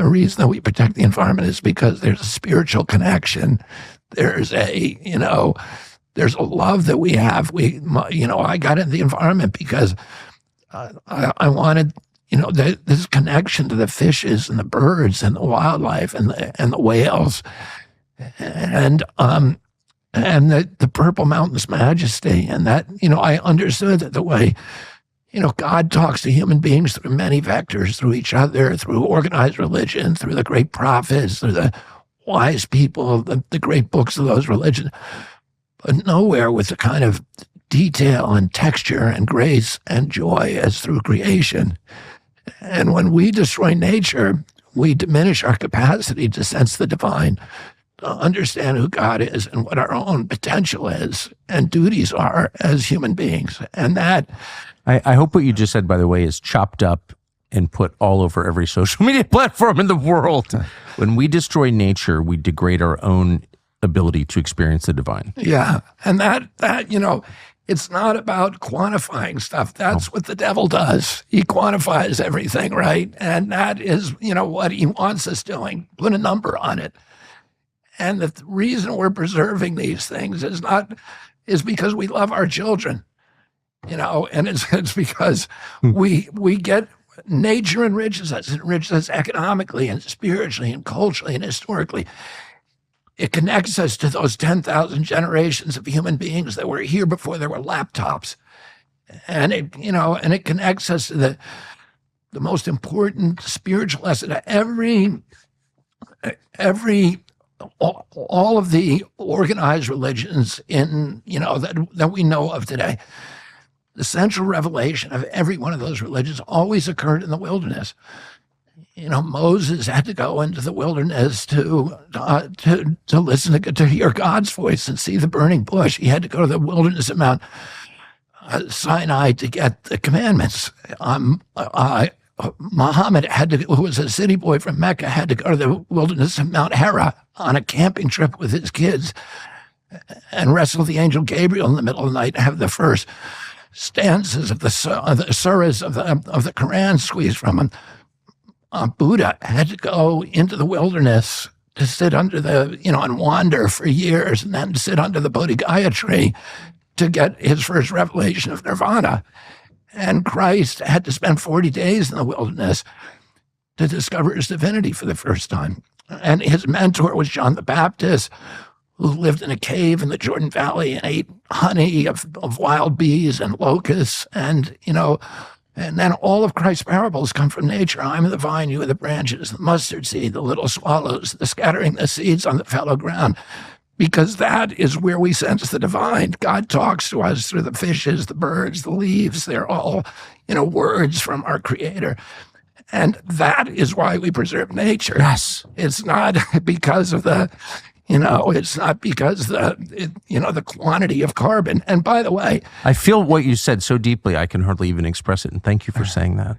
the reason that we protect the environment is because there's a spiritual connection. There's there's a love that we have. I got into the environment because I wanted, this connection to the fishes and the birds and the wildlife and the whales and the Purple Mountain's majesty. And that, I understood that the way, God talks to human beings through many vectors, through each other, through organized religion, through the great prophets, through the wise people, the great books of those religions, but nowhere with the kind of detail and texture and grace and joy as through creation. And when we destroy nature, we diminish our capacity to sense the divine, to understand who God is and what our own potential is and duties are as human beings. And that... I hope what you just said, by the way, is chopped up and put all over every social media platform in the world. When we destroy nature, we degrade our own ability to experience the divine. Yeah. And that it's not about quantifying stuff. That's what the devil does. He quantifies everything, right? And that is, what he wants us doing. Put a number on it. And the reason we're preserving these things is because we love our children, and it's because we get nature enriches us economically and spiritually and culturally and historically. It connects us to those 10,000 generations of human beings that were here before there were laptops. And it connects us to the most important spiritual lesson. All of the organized religions that we know of today, the central revelation of every one of those religions always occurred in the wilderness. Moses had to go into the wilderness to listen to hear God's voice and see the burning bush. He had to go to the wilderness of Mount Sinai to get the commandments. Muhammad who was a city boy from Mecca, had to go to the wilderness of Mount Hera on a camping trip with his kids and wrestle the angel Gabriel in the middle of the night and have the first stanzas of the surahs of the Quran squeezed from him. Buddha had to go into the wilderness to sit under and wander for years, and then to sit under the Bodhigaya tree to get his first revelation of nirvana. And Christ had to spend 40 days in the wilderness to discover his divinity for the first time. And his mentor was John the Baptist, who lived in a cave in the Jordan Valley and ate honey of wild bees and locusts. And then all of Christ's parables come from nature. I'm the vine, you are the branches, the mustard seed, the little swallows, the scattering the seeds on the fallow ground. Because that is where we sense the divine. God talks to us through the fishes, the birds, the leaves. They're all, words from our Creator. And that is why we preserve nature. Yes. It's not because of it's not because the quantity of carbon. And by the way, I feel what you said so deeply, I can hardly even express it. And thank you for saying that.